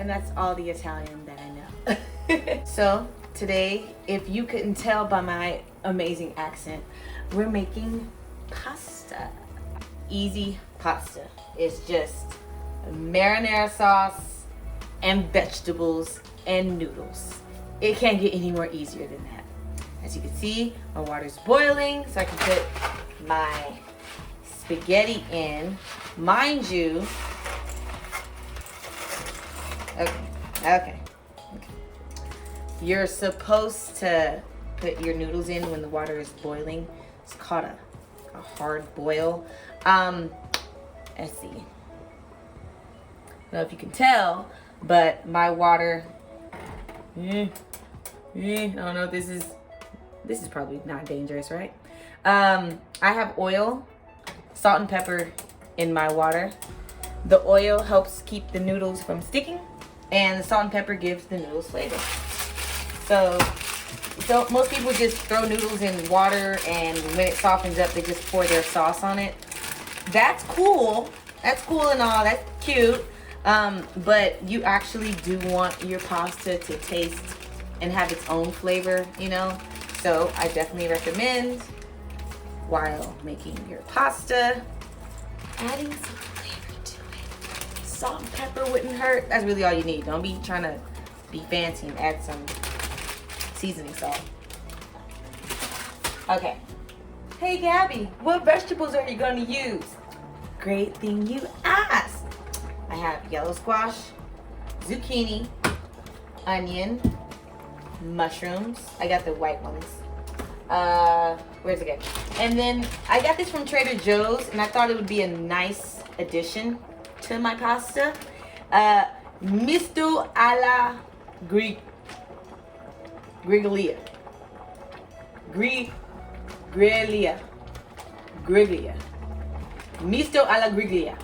And that's all the Italian that I know. So today, if you couldn't tell by my amazing accent, we're making pasta. Easy pasta. It's just marinara sauce and vegetables and noodles. It can't get any more easier than that. As you can see, my water's boiling, so I can put my spaghetti in. Mind you, okay. You're supposed to put your noodles in when the water is boiling. It's called a hard boil. Let's see. I don't know if you can tell, but my water, I don't know if this is probably not dangerous, right? I have oil, salt and pepper in my water. The oil helps keep the noodles from sticking, and the salt and pepper gives the noodles flavor. So most people just throw noodles in water, and when it softens up, they just pour their sauce on it. That's cool. That's cool and all. That's cute. But you actually do want your pasta to taste and have its own flavor, you know? So I definitely recommend, while making your pasta, adding some flavor to it. Salt and pepper wouldn't hurt. That's really all you need. Don't be trying to be fancy and add some seasoning salt. Okay. Hey Gabby, what vegetables are you going to use? Great thing you asked. I have yellow squash, zucchini, onion, mushrooms. I got the white ones. Where's it go? And then I got this from Trader Joe's, and I thought it would be a nice addition to my pasta. Misto alla griglia. Misto alla griglia,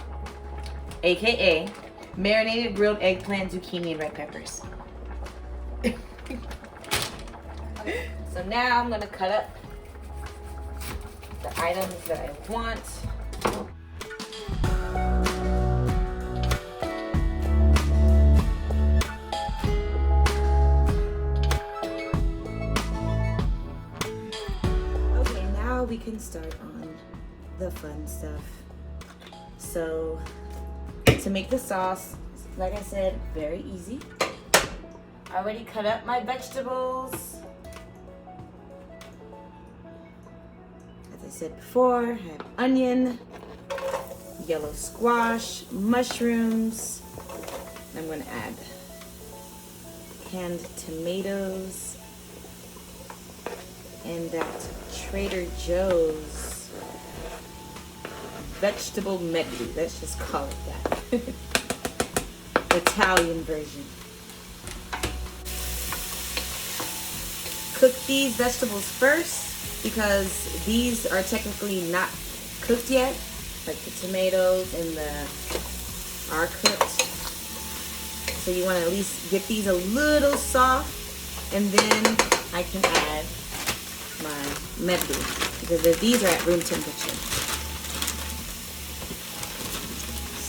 aka marinated grilled eggplant, zucchini, and red peppers. So now I'm gonna cut up the items that I want. Okay, now we can start on the fun stuff. So to make the sauce, like I said, very easy. I already cut up my vegetables. As I said before, I have onion, yellow squash, mushrooms. I'm going to add canned tomatoes and that Trader Joe's vegetable medley. Let's just call it that. Italian version. Cook these vegetables first because these are technically not cooked yet. Like the tomatoes and are cooked. So you want to at least get these a little soft, and then I can add my medley because these are at room temperature.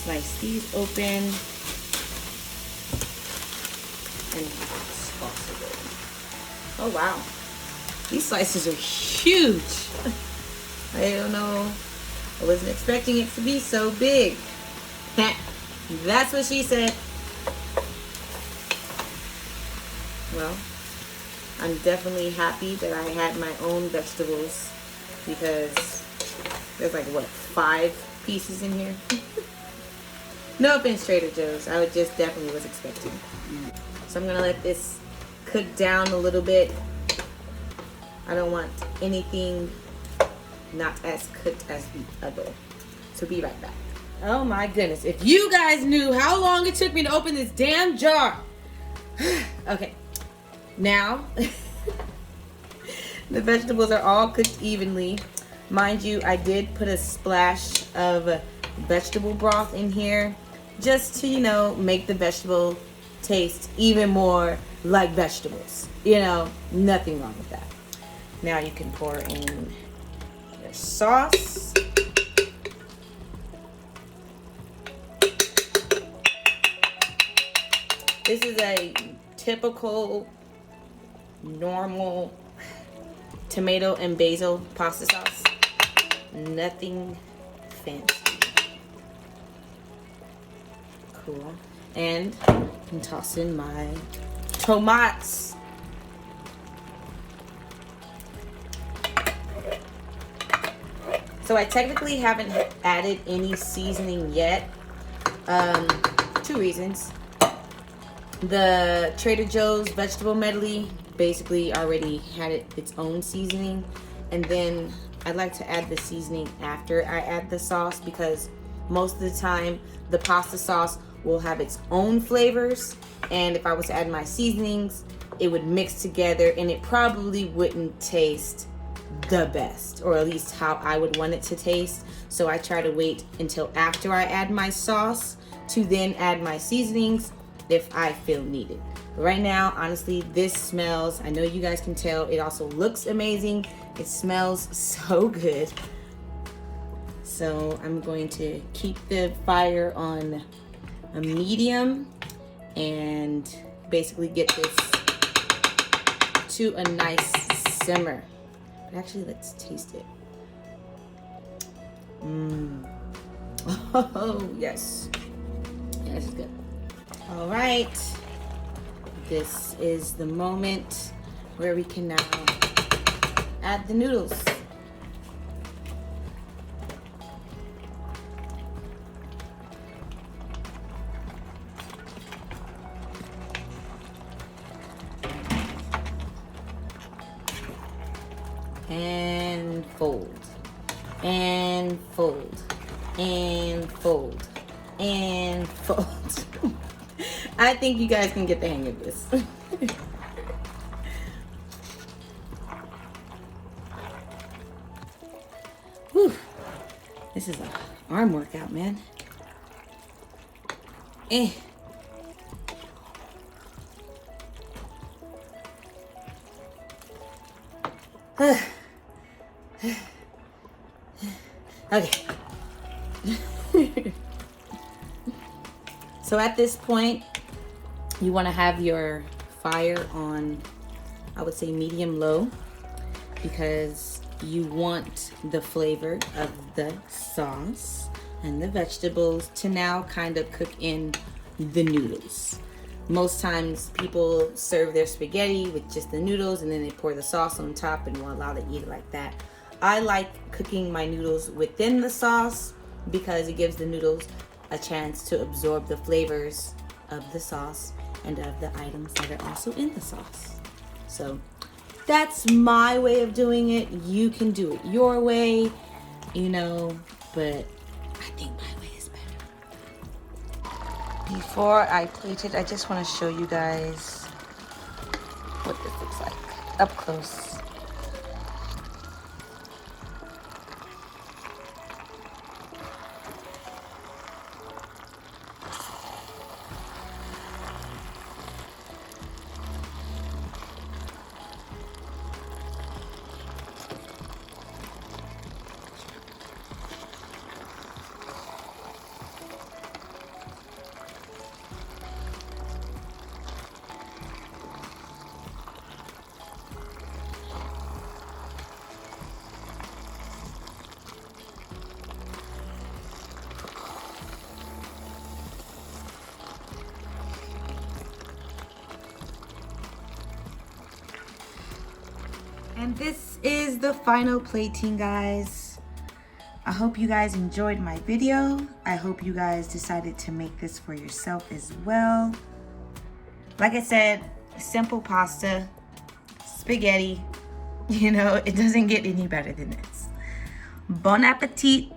Slice these open and toss it in. Oh wow, these slices are huge. I don't know, I wasn't expecting it to be so big. That's what she said. Well, I'm definitely happy that I had my own vegetables because there's like what, 5 pieces in here. No offense, Trader Joe's. I would just definitely was expecting. So I'm gonna let this cook down a little bit. I don't want anything not as cooked as the other. So be right back. Oh my goodness. If you guys knew how long it took me to open this damn jar. Okay. Now, the vegetables are all cooked evenly. Mind you, I did put a splash of vegetable broth in here just to, you know, make the vegetable taste even more like vegetables. You know, nothing wrong with that. Now you can pour in your sauce. This is a typical, normal tomato and basil pasta sauce. Nothing fancy. Cool. And I'm tossing my tomatoes. So I technically haven't added any seasoning yet. 2 reasons. The Trader Joe's vegetable medley basically already had its own seasoning, and then I'd like to add the seasoning after I add the sauce, because most of the time the pasta sauce will have its own flavors, and if I was to add my seasonings, it would mix together and it probably wouldn't taste the best, or at least how I would want it to taste. So I try to wait until after I add my sauce to then add my seasonings if I feel needed. But right now, honestly, this smells, I know you guys can tell, it also looks amazing. It smells so good. So I'm going to keep the fire on a medium and basically get this to a nice simmer. Actually, let's taste it. Oh, yes. Yeah, this is good. All right. This is the moment where we can now add the noodles. And fold, and fold, and fold, and fold. I think you guys can get the hang of this. Whew. This is an arm workout, man. Okay. So at this point, you want to have your fire on, I would say, medium low, because you want the flavor of the sauce and the vegetables to now kind of cook in the noodles. Most times people serve their spaghetti with just the noodles and then they pour the sauce on top and voila, they eat it like that. I like cooking my noodles within the sauce because it gives the noodles a chance to absorb the flavors of the sauce and of the items that are also in the sauce. So that's my way of doing it. You can do it your way, you know, but I think my way is better. Before I plate it, I just want to show you guys what this looks like up close. And this is the final plating, guys. I hope you guys enjoyed my video. I hope you guys decided to make this for yourself as well. Like I said, simple pasta, spaghetti. You know, it doesn't get any better than this. Bon appetit.